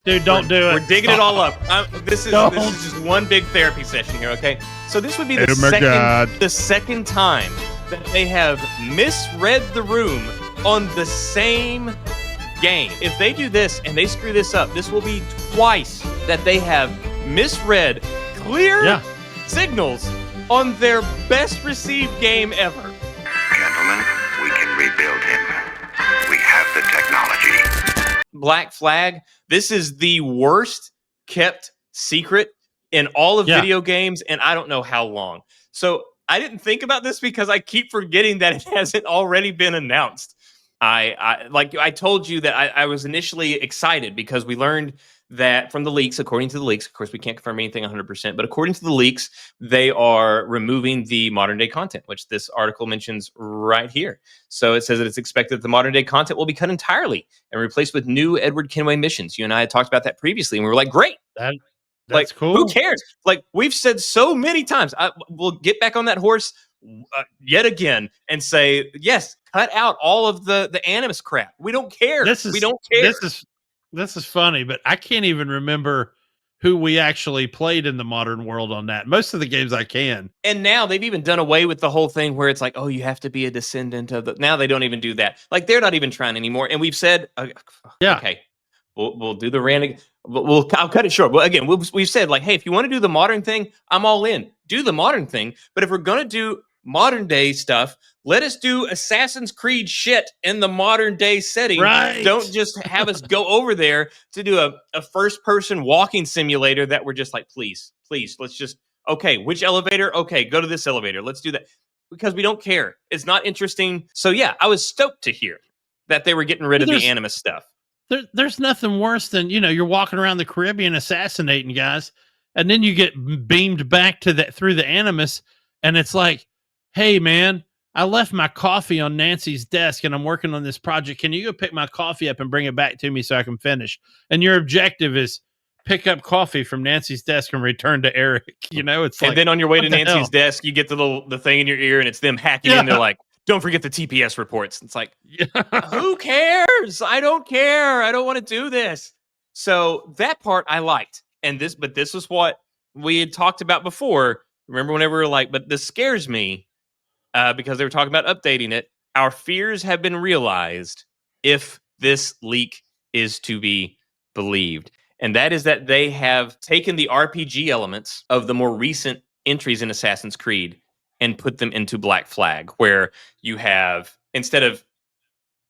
Dude, don't do it. We're digging it all up. This is Don't. just one big therapy session here, okay? So this would be Oh my God. the second time that they have misread the room on the same game. If they do this and they screw this up, this will be twice that they have misread clear signals on their best received game ever. Gentlemen, we can rebuild him. We have the technology. Black Flag, this is the worst kept secret in all of video games, and I don't know how long. So I didn't think about this because I keep forgetting that it hasn't already been announced. I told you that I was initially excited because we learned that from the leaks, according to the leaks, of course, we can't confirm anything 100%, but according to the leaks, they are removing the modern day content, which this article mentions right here. So it says that it's expected that the modern day content will be cut entirely and replaced with new Edward Kenway missions. You and I had talked about that previously, and we were like, great. That's cool. Who cares? Like, we've said so many times, we'll get back on that horse yet again and say, yes, cut out all of the Animus crap. We don't care. We don't care. This is funny, but I can't even remember who we actually played in the modern world on that. Most of the games I can. And now they've even done away with the whole thing where it's like, oh, you have to be a descendant of the. Now they don't even do that. Like, they're not even trying anymore. And we've said, okay, we'll do the random. I'll cut it short. Well, again, we've said, like, hey, if you want to do the modern thing, I'm all in. Do the modern thing. But if we're gonna do modern day stuff, let us do Assassin's Creed shit in the modern day setting. Right. Don't just have us go over there to do a first person walking simulator that we're just like, please, let's just, okay, which elevator? Okay, go to this elevator. Let's do that. Because we don't care. It's not interesting. So yeah, I was stoked to hear that they were getting rid of the Animus stuff. There's nothing worse than, you're walking around the Caribbean assassinating guys, and then you get beamed back to through the Animus, and it's like, hey man, I left my coffee on Nancy's desk and I'm working on this project. Can you go pick my coffee up and bring it back to me so I can finish? And your objective is pick up coffee from Nancy's desk and return to Eric. It's like, and then on your way to Nancy's desk, you get the thing in your ear and it's them hacking in. They're like, don't forget the TPS reports. It's like, who cares? I don't care. I don't want to do this. So that part I liked. But this was what we had talked about before. Remember whenever we were like, but this scares me. Because they were talking about updating it. Our fears have been realized if this leak is to be believed. And that is that they have taken the RPG elements of the more recent entries in Assassin's Creed and put them into Black Flag, where you have, instead of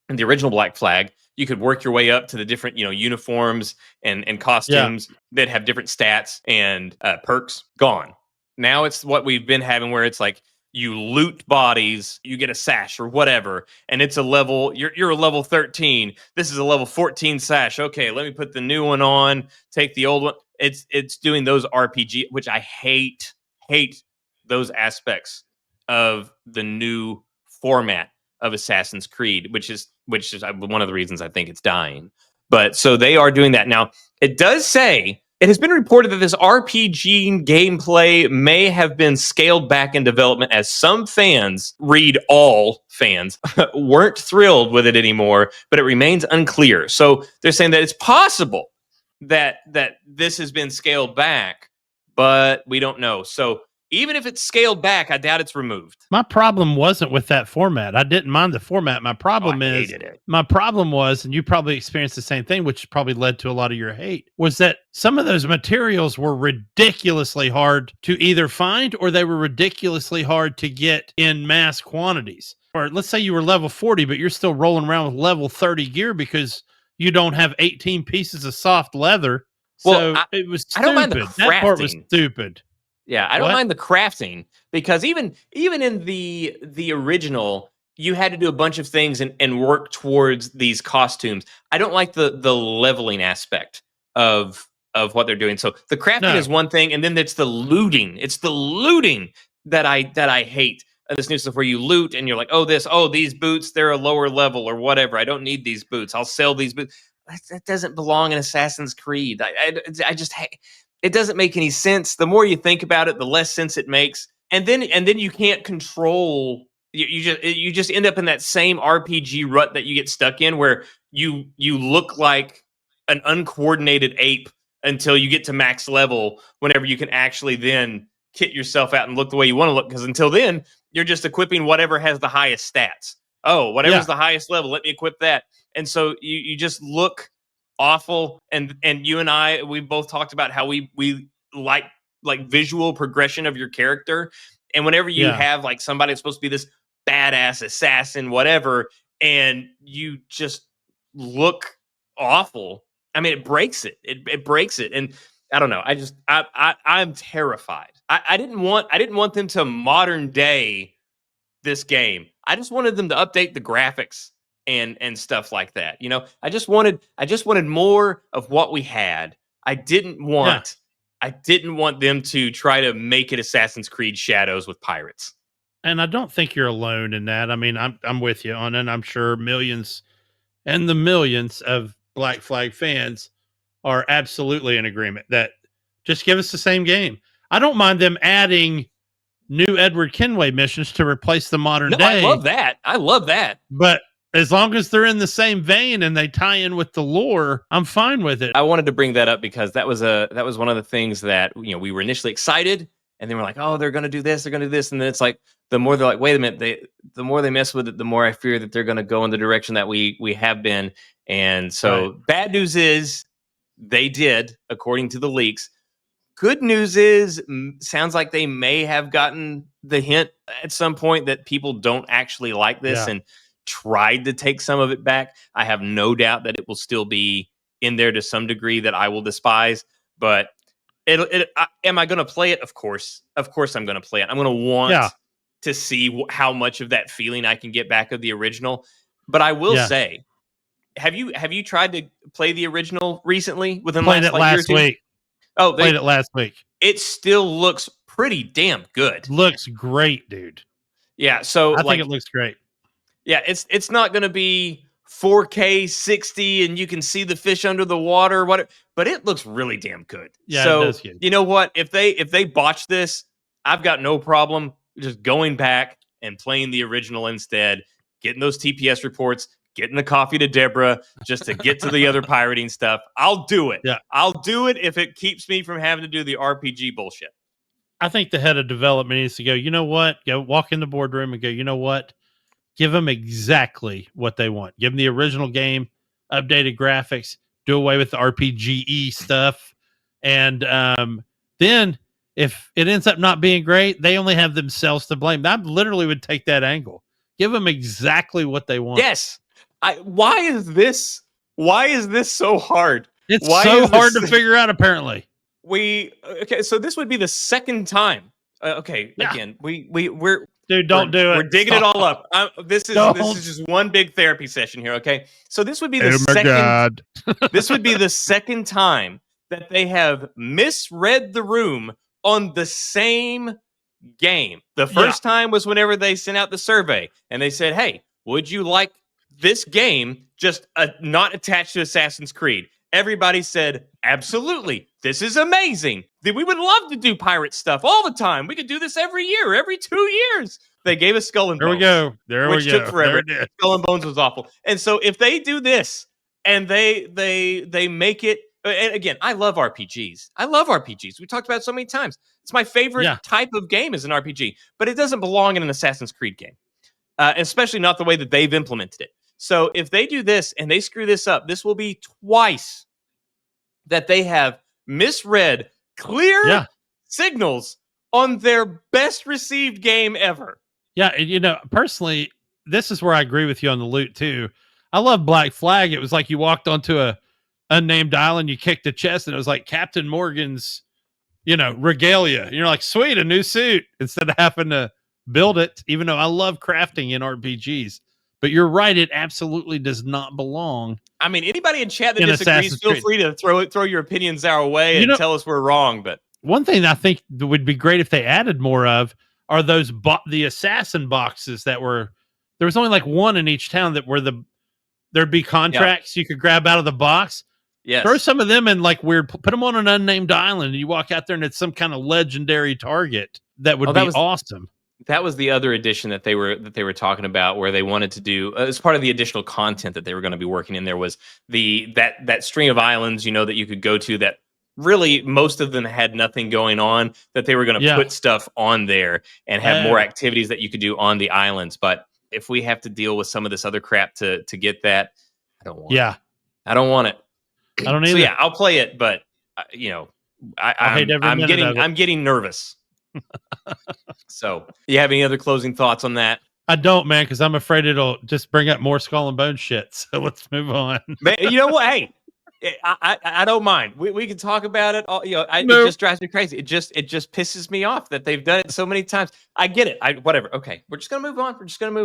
in the original Black Flag, you could work your way up to the different, uniforms and costumes that have different stats and perks. Gone. Now it's what we've been having, where it's like, you loot bodies, you get a sash or whatever, and it's a level, you're a level 13. This is a level 14 sash. Okay, let me put the new one on, take the old one. It's doing those RPG, which I hate those aspects of the new format of Assassin's Creed, which is one of the reasons I think it's dying. But so they are doing that. Now, it does say, it has been reported that this RPG gameplay may have been scaled back in development as some fans, read all fans, weren't thrilled with it anymore, but it remains unclear. So they're saying that it's possible that this has been scaled back, but we don't know. So even if it's scaled back, I doubt it's removed. My problem wasn't with that format. I didn't mind the format. My problem my problem was, and you probably experienced the same thing, which probably led to a lot of your hate, was that some of those materials were ridiculously hard to either find, or they were ridiculously hard to get in mass quantities. Or let's say you were level 40, but you're still rolling around with level 30 gear because you don't have 18 pieces of soft leather. So it was stupid. I don't mind the crafting. That part was stupid. Yeah, I don't mind the crafting, because even in the original, you had to do a bunch of things and work towards these costumes. I don't like the leveling aspect of what they're doing. So the crafting is one thing, and then it's the looting. It's the looting that I hate. This new stuff where you loot and you're like, these boots, they're a lower level or whatever. I don't need these boots. I'll sell these boots. That doesn't belong in Assassin's Creed. I just hate. It doesn't make any sense. The more you think about it, the less sense it makes. And then you can't control. You just end up in that same RPG rut that you get stuck in, where you look like an uncoordinated ape until you get to max level, whenever you can actually then kit yourself out and look the way you want to look. Because until then, you're just equipping whatever has the highest stats. Oh, whatever's the highest level, let me equip that. And so you just look awful. And you and I, we both talked about how we like visual progression of your character. And whenever you have like somebody that's supposed to be this badass assassin, whatever, and you just look awful, I mean, it breaks it. It breaks it. And I don't know. I'm terrified. I didn't want them to modern day this game. I just wanted them to update the graphics and stuff like that. You know, I just wanted more of what we had. I didn't want them to try to make it Assassin's Creed Shadows with pirates. And I don't think you're alone in that. I mean, I'm with you on it. I'm sure millions and the millions of Black Flag fans are absolutely in agreement that just give us the same game. I don't mind them adding new Edward Kenway missions to replace the modern day. I love that. But as long as they're in the same vein and they tie in with the lore, I'm fine with it. I wanted to bring that up because that was one of the things that, you know, we were initially excited, and then we're like, oh, they're going to do this, and then it's like the more they're like, wait a minute, the more they mess with it, the more I fear that they're going to go in the direction that we have been. And so bad news is they did, according to the leaks. Good news is, sounds like they may have gotten the hint at some point that people don't actually like this and tried to take some of it back. I have no doubt that it will still be in there to some degree that I will despise. But am I going to play it? Of course I'm going to play it. I'm going to want to see how much of that feeling I can get back of the original. But I will say, have you tried to play the original recently within last week? Oh, played it last week. It still looks pretty damn good. Looks great, dude. Yeah, so I think it looks great. Yeah, it's not going to be 4K 60 and you can see the fish under the water, whatever, but it looks really damn good. Yeah, so it does good. You know what? If they botch this, I've got no problem just going back and playing the original instead, getting those TPS reports, getting the coffee to Deborah just to get to the other pirating stuff. I'll do it. Yeah. I'll do it if it keeps me from having to do the RPG bullshit. I think the head of development needs to go, you know what? Go walk in the boardroom and go, you know what? Give them exactly what they want. Give them the original game, updated graphics, do away with the RPG stuff. And then if it ends up not being great, they only have themselves to blame. I literally would take that angle. Give them exactly what they want. Yes. Why is this so hard? It's so hard to figure out, apparently. So this would be the second time. Again, we're dude, don't do it. We're digging it all up. This is just one big therapy session here. Okay, so this would be the second. This would be the second time that they have misread the room on the same game. The first time was whenever they sent out the survey and they said, "Hey, would you like this game just not attached to Assassin's Creed?" Everybody said, absolutely. This is amazing. We would love to do pirate stuff all the time. We could do this every year, every 2 years. They gave us Skull and Bones. There we go. Which took forever. Skull and Bones was awful. And so if they do this and they make it, and again, I love RPGs. We talked about it so many times. It's my favorite type of game is an RPG, but it doesn't belong in an Assassin's Creed game, especially not the way that they've implemented it. So if they do this and they screw this up, this will be twice that they have misread clear signals on their best received game ever. Yeah, and personally, this is where I agree with you on the loot too. I love Black Flag. It was like you walked onto a unnamed island, you kicked a chest, and it was like Captain Morgan's, regalia. And you're like, sweet, a new suit, instead of having to build it, even though I love crafting in RPGs. But you're right, it absolutely does not belong. I mean, anybody in chat that disagrees, feel free to throw your opinions our way and tell us we're wrong. But one thing I think that would be great if they added more of are those the assassin boxes that were, there was only like one in each town that were there'd be contracts you could grab out of the box. Yes. Throw some of them in like weird, put them on an unnamed island and you walk out there and it's some kind of legendary target. That would be awesome. That was the other addition that they were talking about, where they wanted to do as part of the additional content that they were going to be working in. There was that string of islands, that you could go to, that really most of them had nothing going on, that they were going to put stuff on there and have more activities that you could do on the islands. But if we have to deal with some of this other crap to get that, I don't want it. I don't want it. I don't either. So yeah, I'll play it, but I'm getting nervous. So, you have any other closing thoughts on that? I don't, man, because I'm afraid it'll just bring up more Skull and Bones shit. So let's move on. Man, you know what? Hey, I don't mind. We can talk about it. It just drives me crazy. It just pisses me off that they've done it so many times. I get it. Whatever. Okay, we're just gonna move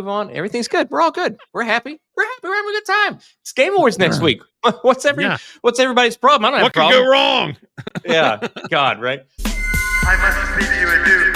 on. Everything's good. We're all good. We're happy. We're having a good time. It's Game Awards next week. What's everybody's problem? I don't have a problem. What could go wrong? Yeah. God, right? I must leave you a new